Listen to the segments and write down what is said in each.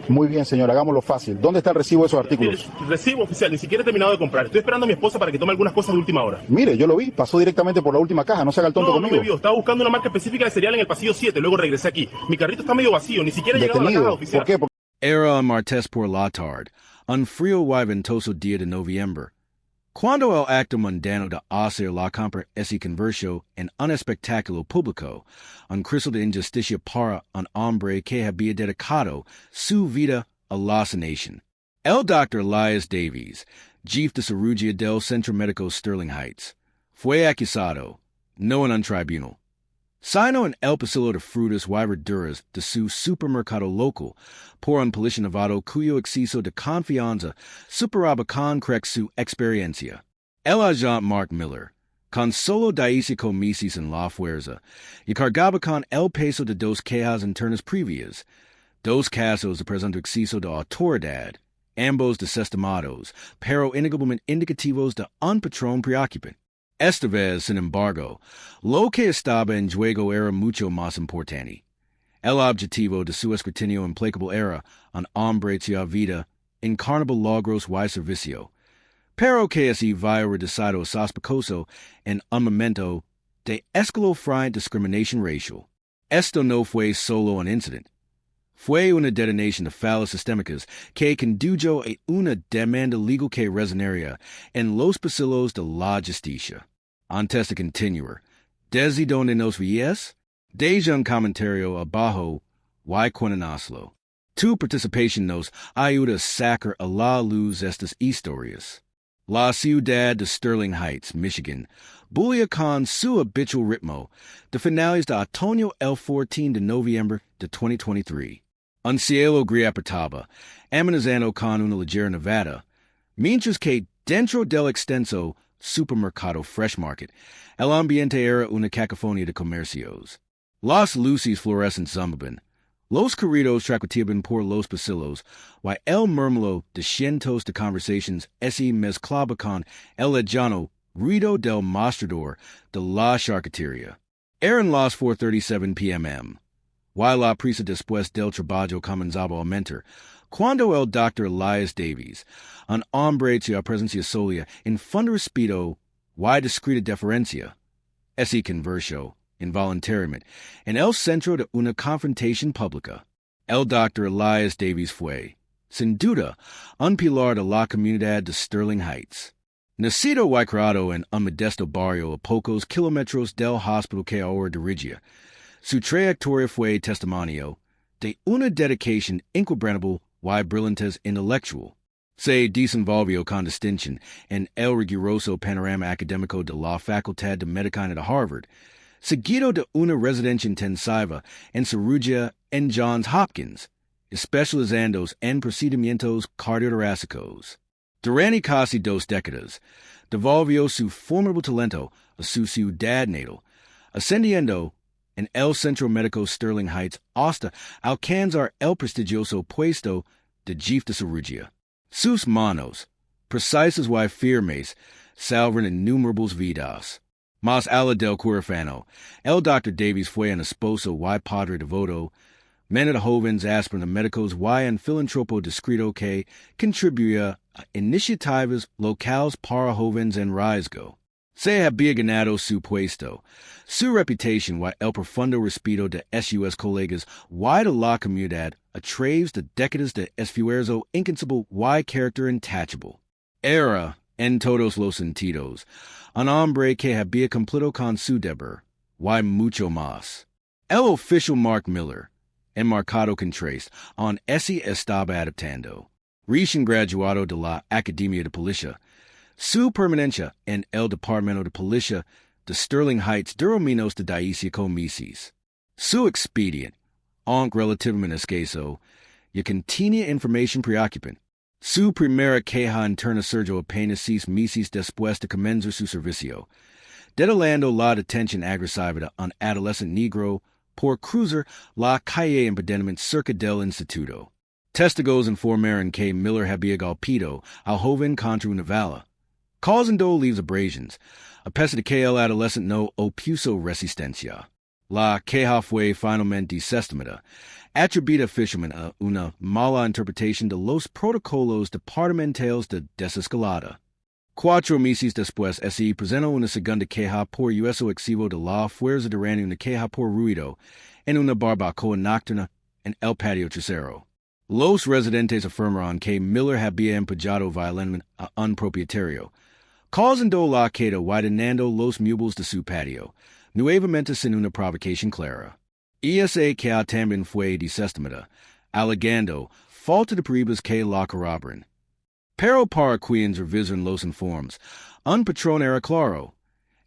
Muy bien, señor, hagámoslo fácil. ¿Dónde está el recibo de esos Mire, artículos? recibo oficial, ni siquiera he terminado de comprar. Estoy esperando a mi esposa para que tome algunas cosas de última hora. Mire, yo lo vi, pasó directamente por la última caja, no se haga el tonto No, no me conmigo. vio. Estaba buscando una marca específica de cereal en el pasillo 7. Luego regresé aquí. Mi carrito está medio vacío. Ni siquiera he llegado a la caja Detenido. oficial. ¿Por qué? Era martes por la tarde, un frío y ventoso día de noviembre. Cuando el acto mundano de hacer la compra se convirtió en un espectáculo público, un crisis de injusticia para un hombre que había dedicado su vida a la nación. El Dr. Elias Davies, chief de cirugía del Centro Médico Sterling Heights, fue acusado, no en un tribunal, sino en el pasillo de frutas y verduras de su supermercado local por un policía novato cuyo exceso de confianza superaba con crex su experiencia. El agente Mark Miller, con solo 10 meses en la fuerza, y cargaba con el peso de dos quejas internas previas, dos casos de presunto exceso de autoridad, ambos desestimados, pero innegablemente indicativos de un patrón preocupante. Esta vez, sin embargo, lo que estaba en juego era mucho más importante. El objetivo de su escrutinio implacable era un hombre cuya vida encarnaba logros y servicio, pero que así había reducido sospechoso en un momento de escalofriante discriminación racial. Esto no fue solo un incidente. Fue una detonación de fallas sistémicas que condujo a una demanda legal que resonaría en los pasillos de la justicia. Antes de continuar, ¿desde donde nos veías? Deja un comentario abajo y cuéntanoslo. Tu participación nos ayuda a sacar a la luz estas historias. La ciudad de Sterling Heights, Michigan, bulla con su habitual ritmo de finales de otoño el 14 de noviembre de 2023. Un cielo gris apretaba, amenazando con una ligera nevada, mientras que dentro del extenso supermercado Fresh Market, el ambiente era una cacofonía de comercios. Las luces fluorescentes zumbaban, los corridos traqueteaban por los pasillos, y el murmullo de cientos de conversaciones se mezclaba con el lejano ruido del mostrador de la charcutería. Eran las 4:37 p.m. Y la prisa después del trabajo comenzaba a aumentar, cuando el Dr. Elias Davies, un hombre cuya presencia solía infundir respeto y discreta deferencia, se convirtió, involuntariamente, en el centro de una confrontación pública. El Dr. Elias Davies fue, sin duda, un pilar de la comunidad de Sterling Heights. Nacido y criado en un modesto barrio a pocos kilómetros del hospital que ahora dirigía, su trayectoria fue testimonio de una dedicación inquebrantable y brillantez intelectual. Se desenvolvió con distinción en el riguroso panorama académico de la Facultad de Medicina de Harvard, seguido de una residencia intensiva en cirugía en Johns Hopkins, especializándose en procedimientos cardiotorácicos. Durante casi 2 décadas, devolvió su formidable talento a su ciudad natal, ascendiendo en el Centro Médico Sterling Heights hasta alcanzar el prestigioso puesto de chief de cirugía. Sus manos, precisas y firmes, salvan innumerables vidas. Más allá del quirófano, el Dr. Davies fue un esposo y padre devoto, men de jóvenes aspiran médicos y un filantropo discreto que contribuía a iniciativas locales para jóvenes en riesgo. Se había ganado su puesto, su reputación y el profundo respeto de sus colegas y de la comunidad a través de décadas de esfuerzo incansable y carácter intachable. Era, en todos los sentidos, un hombre que había cumplido con su deber, y mucho más. El oficial Mark Miller, en marcado contraste, on ese estaba adaptando. Recién graduado de la Academia de Policía, su permanencia en el Departamento de Policía de Sterling Heights duró menos de 10 meses. Su expediente, aunque relativamente escaso, ya contenía información preocupante. Su primera queja interna surgió apenas 6 meses después de comenzar su servicio, detalando la detención agresiva de un adolescente negro por cruzar la calle impedimento cerca del instituto. Testigos informaron que Miller había golpeado al joven contra una bala, causando leves abrasions, a pesar de que el adolescente no opuso resistencia. La queja fue finalmente desestimada, atribuida oficialmente a una mala interpretación de los protocolos departamentales de desescalada. 4 meses después, se presentó una segunda queja por uso excesivo de la fuerza durante una queja por ruido en una barbacoa nocturna en el patio trasero. Los residentes afirmaron que Miller había empujado violentamente a un propietario, causando la queda guadagnando los muebles de su patio, nuevamente sin una provocación clara. Esa queja también fue desestimada, alegando falta de pruebas que la corroboran. Pero para quienes revisan los informes, un patrón era claro.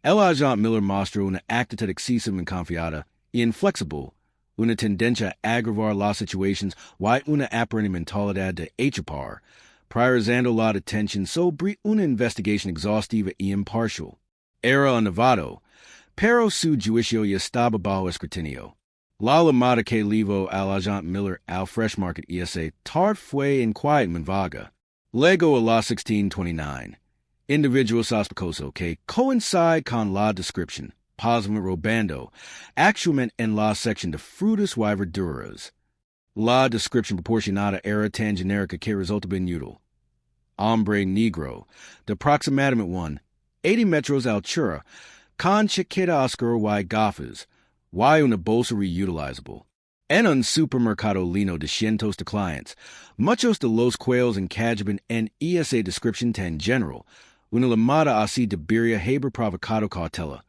El agente Miller mostró una actitud excesiva confiada y inflexible, una tendencia a agravar las situaciones y una aparente mentalidad de echapar, priorizando la detención sobre una investigación exhaustiva y imparcial. Era un novato, pero su juicio ya estaba bajo escrutinio. La llamada que llevó al agente Miller al Fresh Market esa tarde fue inquietamente vaga. Luego a la 1629, individuo sospechoso que coincide con la descripción, posiblemente robando, actualmente en la sección de frutas y verduras. La descripción proporcionada era tan genérica que resultaba inútil. Hombre negro, de aproximadamente 80 metros de altura, con chaqueta oscura y gafas, y una bolsa reutilizable. En un supermercado lleno de cientos de clientes, muchos de los cuales encajaban en esa descripción tan general, una llamada así debería haber provocado cautela,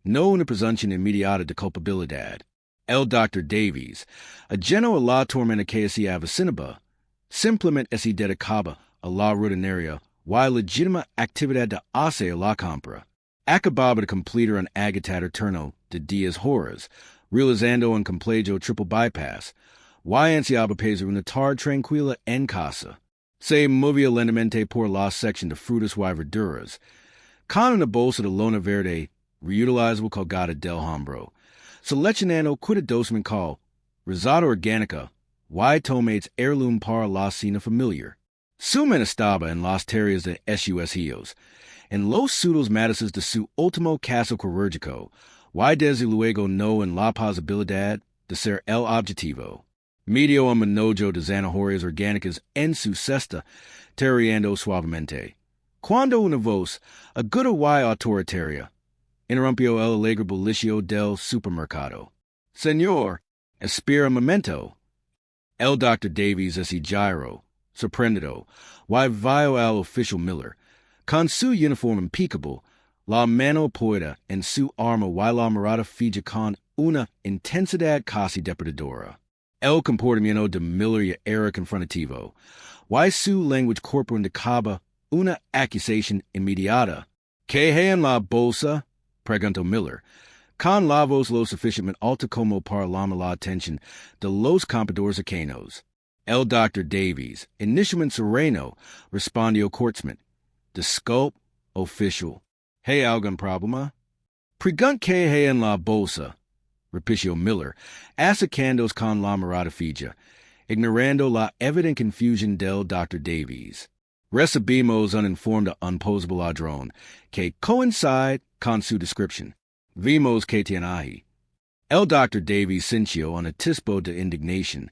no una presunción inmediata de culpabilidad. El Dr. Davies, ajeno a la tormenta que se avecinaba, simplemente se dedicaba a la rutinaria y legítima actividad de hacer la compra. Acababa de completar un agitado turno de 10 horas, realizando un complejo triple bypass, y ansiaba pasar una tarde tranquila en casa. Se movía lentamente por la sección de frutas y verduras, con una bolsa de lona verde reutilizable colgada del hombro, seleccionando cuidadosamente cal, risada orgánica, y tomates heirloom para la cena familiar. Su mente estaba en las tareas de sus hijos, en los sudos matices de su último caso quirúrgico, y desde luego no en la posibilidad de ser el objetivo. Medio un manojo de zanahorias orgánicas en su cesta, terreando suavemente. Cuando una voz, aguda y autoritaria, interrumpió el alegre bullicio del supermercado. Señor, espera un momento. El Dr. Davies se giró, sorprendido, y vio al Oficial Miller, con su uniforme impecable, la mano apoyada en su arma y la mirada fija con una intensidad casi depredadora. El comportamiento de Miller ya era confrontativo, y su lenguaje corporal indicaba una acusación inmediata. ¿Qué hay en la bolsa? Preguntó Miller, con la voz lo suficientemente alta como para llamar la atención de los compradores cercanos. El Dr. Davies, inicialmente sereno, respondió cortésmente. Disculpe, Oficial. ¿Hay algún problema? Pregunta qué hay en la bolsa, repitió Miller, acercándose con la mirada fija, ignorando la evidente confusión del Dr. Davies. Recibimos un informe de un posible ladrón que coincide con su descripción. Vimos que tiene ahí. El Dr. Davies sintió un atisbo de indignación,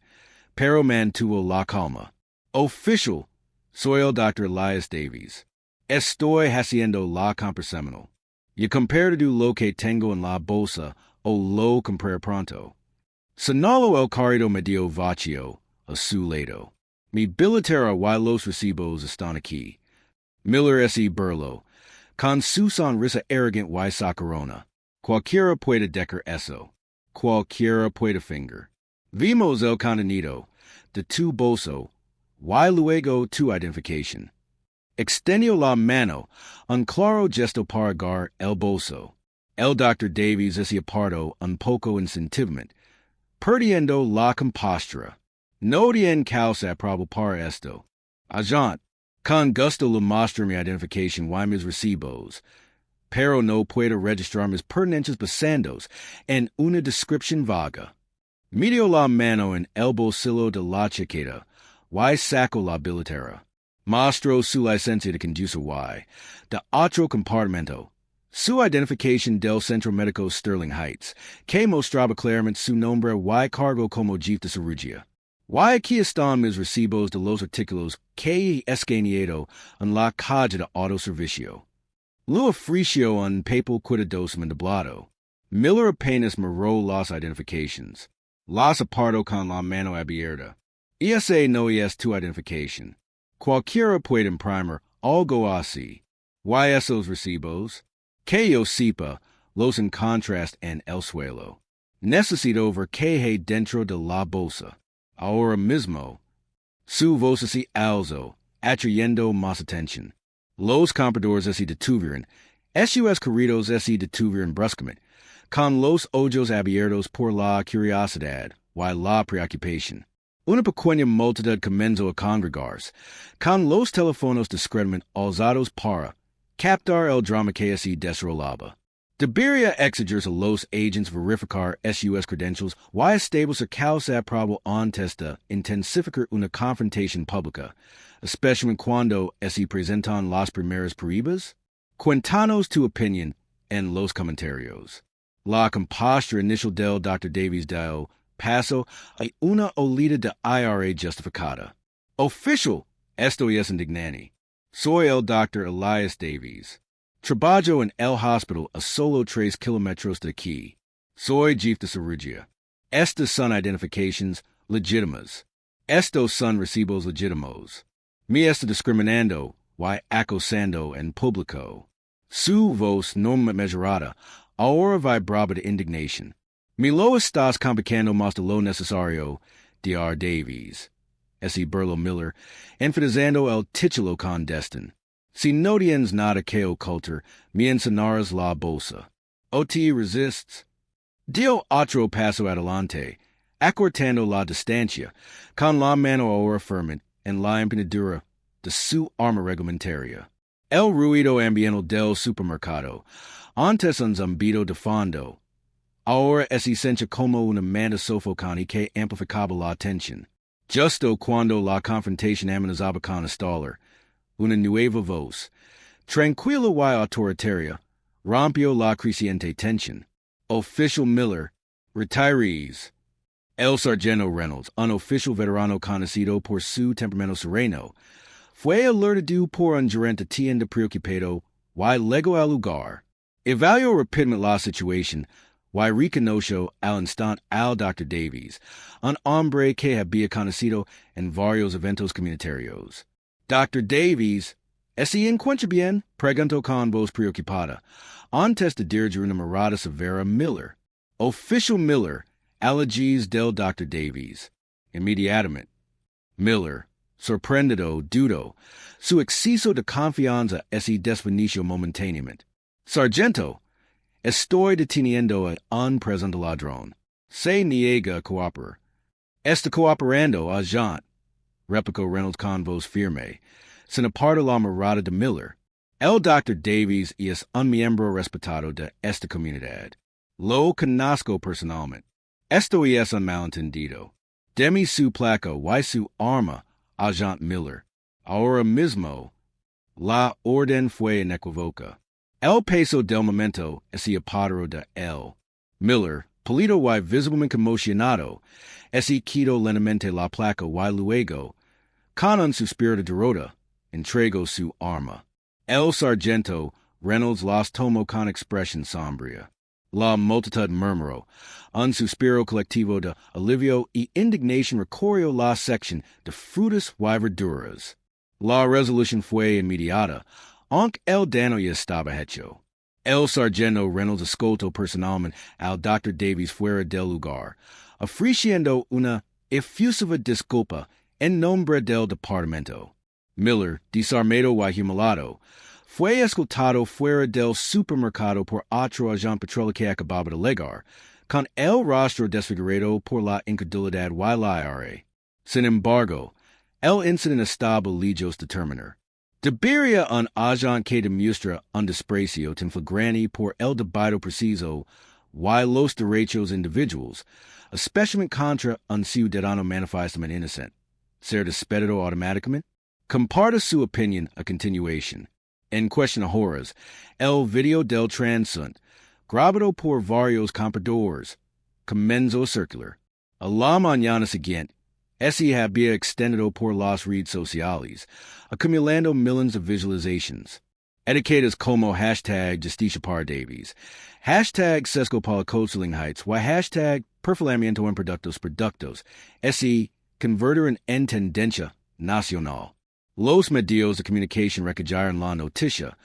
pero mantuvo la calma. Oficial, soy el Dr. Elias Davies. Estoy haciendo la compra semanal. Y comparado lo que tengo en la bolsa o lo compré pronto. Señaló el carrito medio vacío a su lado. Mi billetera y los recibos están aquí. Miller S. Burlow, con su sonrisa arrogant y sacarona. Cualquiera puede decir eso. Cualquiera puede finger. Vimos el contenido de tu bolso y luego tu identificación. Extendió la mano, un claro gesto para agarrar el bolso. El Dr. Davies se apartó un poco instintivamente, perdiendo la compostura. No tiene causa probable para esto. Agent, con gusto le mostré mi identificación y mis recibos, pero no puedo registrar mis pertenencias basados en una descripción vaga. Metió la mano en el bolsillo de la chaqueta y sacó la billetera. Mostró su licencia de conducir y, de otro compartimento, Su identification del Centro Médico Sterling Heights, que mostraba claramente su nombre y cargo como jefe de cirugía. Y aquí están mis recibos de los artículos que he escaneado en la calle de autoservicio. Lo ofreció en papel cuidadoso endoblado. Miller apenas miró las identifications. Las apartó con la mano abierta. Esa no es tu identificación. Cualquiera puede imprimir algo así. Y esos recibos, que yo sepa, los encontraste en el suelo. Necesito ver que hay dentro de la bolsa. Ahora mismo. Su voz así alzo, atrayendo más atención. Los compradores así detuvieron. Sus corridos así detuvieron bruscamente, con los ojos abiertos por la curiosidad y la preocupación. Una pequeña multitud comenzó a congregarse, con los teléfonos discretamente alzados para captar el drama que así desarrollaba. Debería exigirse a los agents verificar sus credentials y establecer causa probable antes de intensificar una confrontación pública, especialmente cuando se presentan las primeras pruebas. Cuéntanos tu opinión en los comentarios. La compostura inicial del Dr. Davies dio paso a una olida de ahora justificada. Oficial, esto es indignante. Soy el Dr. Elias Davies. Trabajo en el hospital a solo 3 kilómetros de aquí. Soy jefe de cirugía. Estas son identifications legítimas. Estos son recibos legítimos. Me está discriminando y acosando en público. Su voz no mesurada ahora vibraba de indignación. Me lo estás complicando más de lo necesario, Dr. Davies. S.E. Burlow Miller, enfatizando el título con destin. Si no tienes nada que ocultar, me enseñarás la bolsa. O te resists. Dio otro paso adelante, acortando la distancia, con la mano ahora firme en la empuñadura de su arma reglamentaria. El ruido ambiental del supermercado, antes un zumbido de fondo, ahora es esencia como una manda sofocante que amplificaba la tensión. Justo cuando la confrontación amenazaba con estallar, una nueva voz, tranquila y autoritaria, rompió la creciente tensión. Oficial Miller, retirees. El sargento Reynolds, un oficial veterano conocido por su temperamento sereno, fue alertado por un gerente tienda preocupado y llegó al lugar. Evaluó rápidamente la situación y reconoció al instante al Dr. Davies, un hombre que había conocido en varios eventos comunitarios. Dr. Davies, ¿se encuentra bien? Preguntó con voz preocupada, antes de dirigir una mirada severa a Miller. Oficial Miller, allergies del Dr. Davies. Inmediatamente. Miller, sorprendido, dudó. Su exceso de confianza se desvaneció momentáneamente. Sargento, estoy deteniendo a un presunto ladrón. Se niega a cooperar. Está cooperando, agent, replicó Reynolds con voz firme, sin apartar la mirada de Miller. El Dr. Davies es un miembro respetado de esta comunidad. Lo conozco personalmente. Esto es un malentendido. Deme su placa y su arma, agent Miller. Ahora mismo, la orden fue inequívoca. El peso del momento es el apodero de él. Miller, pálido y visiblemente emocionado, quitó lentamente la placa y luego, con un suspiro de derrota, entregó su arma. El sargento Reynolds las tomó con expresión sombría. La multitud murmuró, un suspiro colectivo de alivio y indignación recorrió la sección de frutas y verduras. La resolución fue inmediata, aunque el daño ya estaba hecho. El sargento Reynolds escoltó personalmente al Dr. Davies fuera del lugar, ofreciendo una efusiva disculpa en nombre del departamento. Miller, desarmado y humillado, fue escoltado fuera del supermercado por otro agente patrulero que acababa de llegar, con el rostro desfigurado por la incredulidad y la ira. Sin embargo, el incidente estaba lejos de terminar. Debería un agente que demuestra un desprecio tan flagrante por el debido preciso y los derechos individuals, especialmente contra un ciudadano manifiestamente inocente, ser despedido automáticamente? Comparta su opinión a continuación. En cuestión horas, el video del transunt, grabado por varios compradores, comenzó circular. A la mañana siguiente, ese había extendido por las redes sociales, acumulando millones de visualizations. Etiquetas como hashtag Justicia para Davies, hashtag Sesco para Heights, y hashtag perfilamiento en productos, ese convertir en tendencia nacional. Los medios de comunicación recallaron la noticia,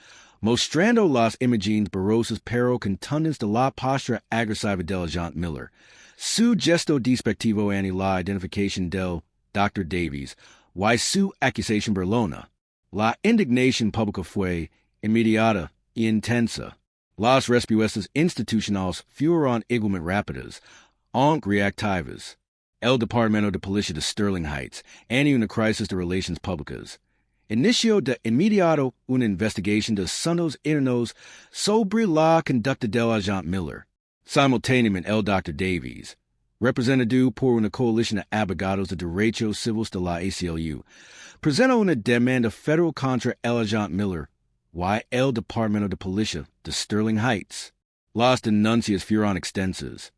mostrando las imágenes borrosas pero contundentes de la postura agresiva del agente Miller, su gesto despectivo ante la identificación del Dr. Davies, y su acusación burlona. La indignación pública fue inmediata y intensa. Las respuestas institucionales fueron igualmente rápidas, aunque reactivas. El Departamento de Policía de Sterling Heights, ante una crisis de relaciones públicas, inició de inmediato una investigación de asuntos internos sobre la conducta del agente Miller. Simultáneamente, el Dr. Davies, representado por una coalición de abogados de derechos civiles de la ACLU, presentó una demanda federal contra el agente Miller y el Departamento de Policía de Sterling Heights. Las denuncias fueron extensas.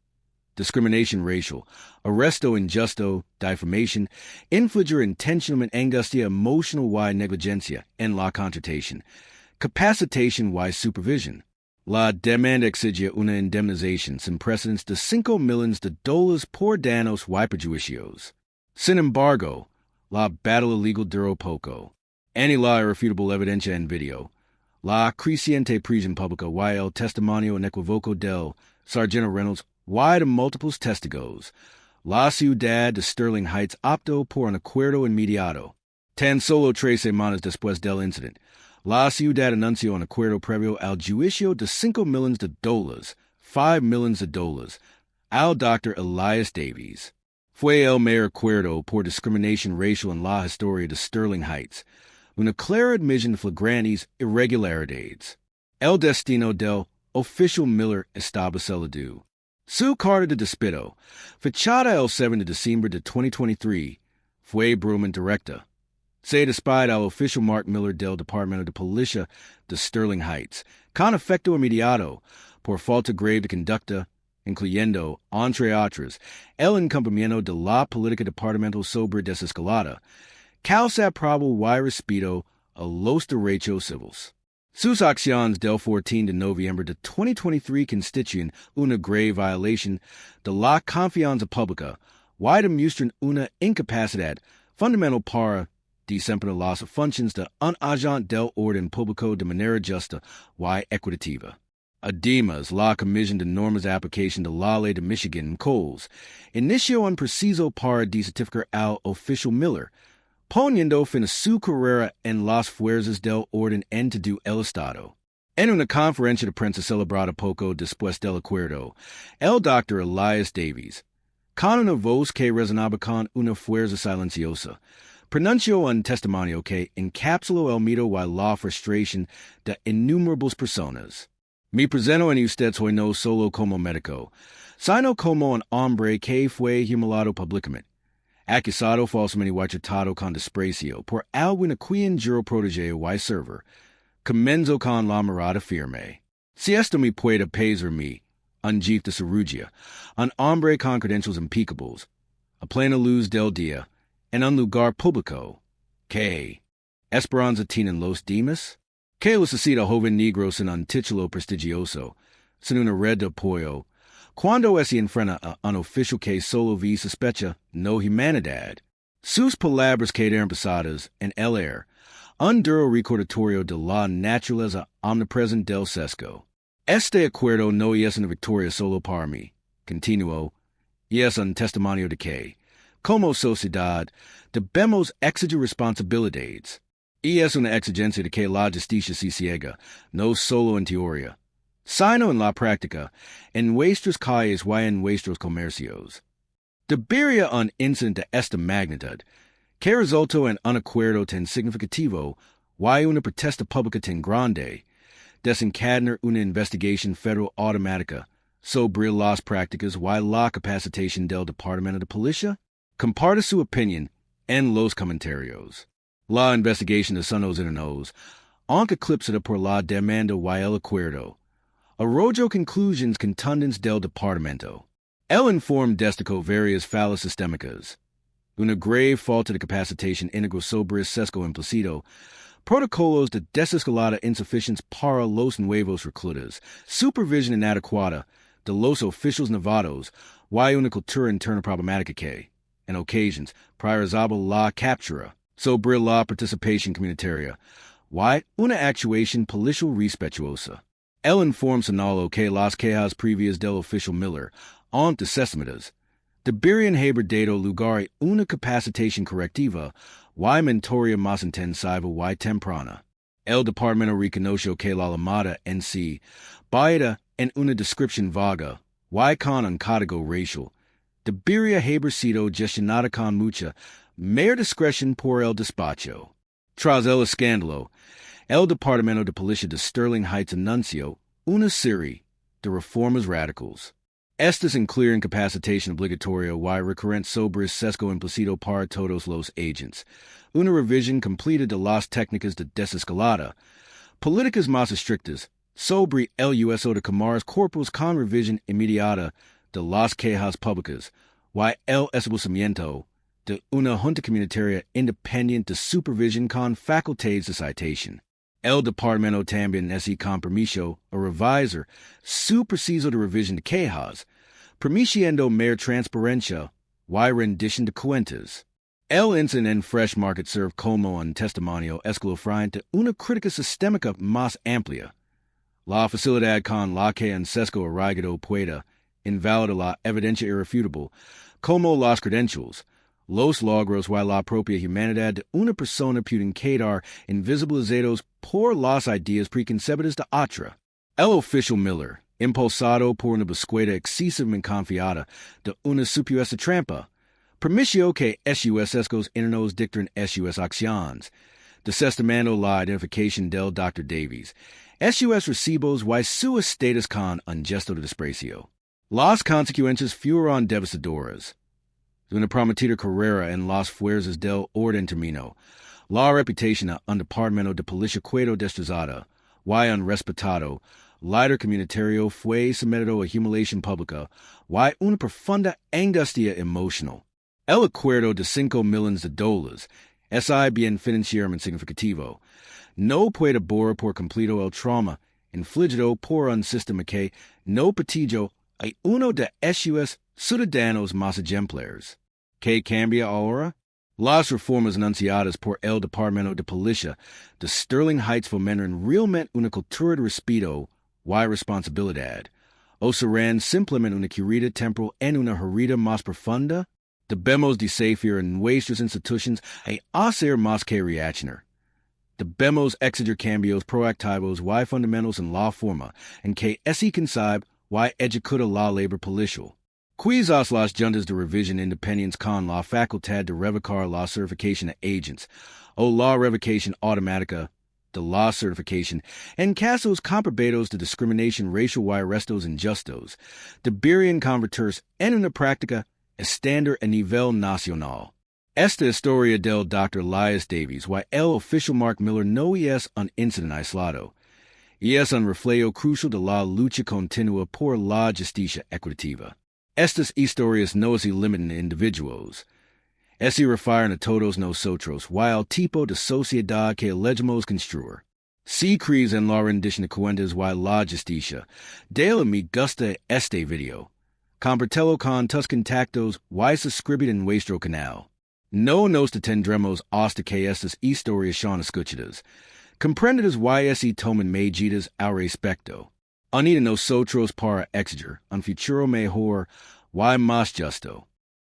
Discrimination racial, arresto injusto, defamation, infligir intencionalmente angustia emotional y negligencia en la contratación, capacitación y supervision. La demanda exigía una indemnización sin precedentes de $5 millones por daños y perjuicios. Sin embargo, la batalla legal duró poco. Ante la irrefutable evidencia en video, la creciente presión pública y el testimonio inequívoco del Sargento Reynolds y de múltiples testigos, la ciudad de Sterling Heights optó por un acuerdo inmediato. Tan solo 3 semanas después del incidente, la ciudad anunció un acuerdo previo al juicio de $5 millones, $5 millones, al Dr. Elias Davies. Fue el mayor acuerdo por discriminación racial en la historia de Sterling Heights, una clara admisión de flagrantes irregularidades. El destino del Oficial Miller establecido. Su carta de despido, fechada el 7 de diciembre de 2023, fue brutalmente directa. Se despide al Oficial Mark Miller del Departamento de Policía de Sterling Heights, con efecto inmediato, por falta grave de conducta, incluyendo, entre otras, el incumplimiento de la política departamental sobre desescalada, causa probable y respeto a los derechos civiles. Sus acciones del 14 de noviembre de 2023 constituyen una grave violación de la confianza pública y demuestran una incapacidad fundamental para desempeñar las funciones de un agente del orden público de manera justa y equitativa. Además, la Comisión de Normas de Aplicación de la Ley de Michigan, Coles, inició un proceso para desertificar al Oficial Miller, poniendo fin a su carrera en las fuerzas del orden en todo el Estado. En una conferencia de prensa celebrada poco después del acuerdo, el Dr. Elias Davies, con una voz que resonaba con una fuerza silenciosa, pronunció un testimonio que encapsuló el miedo y la frustración de innumerables personas. Me presento en usted hoy no solo como médico, sino como un hombre que fue humillado públicamente, acusado falsamente y tratado con desprecio por alguien a quien juro proteger y servir. Comenzo con la mirada firme. Si esto me puede pesarme, un jefe de cirugía, un hombre con credencials impecables, a plena luz del día, en un lugar público, ¿qué esperanza tienen los demás? ¿Qué necesita joven negro sin un título prestigioso, sin una red de apoyo, cuando se enfrenta a un oficial que solo vi sospecha, no humanidad? Sus palabras quedaron pasadas en el aire, un duro recordatorio de la naturaleza omnipresente del sesgo. Este acuerdo no es una victoria solo para mí, continuó, y es un testimonio de que, como sociedad, debemos exigir responsabilidades. Y es una exigencia de que la justicia se ciega, no solo en teoría, sino en la práctica, en nuestras calles y en nuestros comercios. Debería un incidente de esta magnitud, que resultó en un acuerdo tan significativo y una protesta pública tan grande, desencadenar una investigación federal automática sobre las prácticas y la capacitación del Departamento de Policía? Comparte su opinión en los comentarios. La investigación de Sonos Internos, aunque eclipsada por la demanda y el acuerdo. Arrojo conclusions contundentes del departamento. El informe destacó varias fallas sistémicas. Una grave falta de capacitación integral sobre sesgo implícito, protocolos de desescalada insuficientes para los nuevos reclutas, supervision inadecuada de los oficials novatos, y una cultura interna problemática que, en ocasions, priorizaba la captura sobre la participación comunitaria, y una actuación policial respetuosa. El informe señaló que las quejas previas del oficial Miller, antecesmitas, deberían haber dado lugar a una capacitación correctiva y mentoria más intensiva y temprana. El departamento reconoció que la llamada en sí, basada en una descripción vaga y con un código racial, debería haber sido gestionada con mucha mayor discreción por el despacho. Tras el escándalo, el Departamento de Policía de Sterling Heights anunció una serie de reformas radicales. Estas incluyen capacitación obligatoria y recurrente sobre sesgo implícito para todos los agents, una revisión completa de las técnicas de desescalada, políticas más estrictas sobre el uso de cámaras corporales con revisión inmediata de las quejas públicas y el establecimiento de una junta comunitaria independiente de supervisión con facultades de citación. El departamento también hace compromiso a revisar su proceso de revisión de quejas, permitiendo mayor transparencia y rendición de cuentas. El incidente en Fresh Market serve como un testimonio escalofriante de una crítica sistémica más amplia. La facilidad con la que un sesgo arraigado pueda invalidar la evidencia irrefutable, como las credentials, los logros y la propia humanidad de una persona pueden quedar invisibilizados por las ideas preconcebidas de otra. El oficial Miller, impulsado por una búsqueda excesivamente confiada de una supuesta trampa, permitió que esos sesgos internos dictaran esas acciones, desestimando la identificación del Dr. Davies, esos recibos y su estatus con un gesto de desprecio. Las consecuencias fueron devastadoras. De una prometida carrera en las fuerzas del orden terminó, la reputación de un departamento de policía quedó destrozada, y un respetado líder comunitario fue sometido a humillación pública y una profunda angustia emocional. El acuerdo de $5 millones, ese bien financieramente significativo, no puede borrar por completo el trauma infligido por un sistema que no protegió a uno de esos ciudadanos más ejemplares. ¿Qué cambia ahora? Las reformas anunciadas por el Departamento de Policía de Sterling Heights fomentan realmente una cultura de respeto y responsabilidad, o serán simplemente una herida temporal en una herida más profunda. Debemos desafiar nuestras instituciones a hacer más que reaccionar. Debemos exigir cambios proactivos y fundamentales en la forma en que se concibe y ejecuta la labor policial. Quizás las juntas de revisión independientes con la facultad de revocar la certificación de agents o la revocación automática de la certificación en casos comprobados de discriminación racial y arrestos injustos deberían convertirse en una práctica estándar a nivel nacional. Esta historia del Dr. Elias Davies y el oficial Mark Miller no es un incidente aislado, y es un reflejo crucial de la lucha continua por la justicia equitativa. Estas historias no se limitan a individuos, se refieren a todos nosotros y al tipo de sociedad que elegimos construir. Si crees en la rendición de cuentas y la justicia, dale me gusta este video, compartelo con tus contactos y suscríbete en nuestro canal. No nos detendremos hasta que estas historias sean escuchadas, comprendidas y se tomen medidas al respecto. Unida nosotros para exigir un futuro mejor y más justo.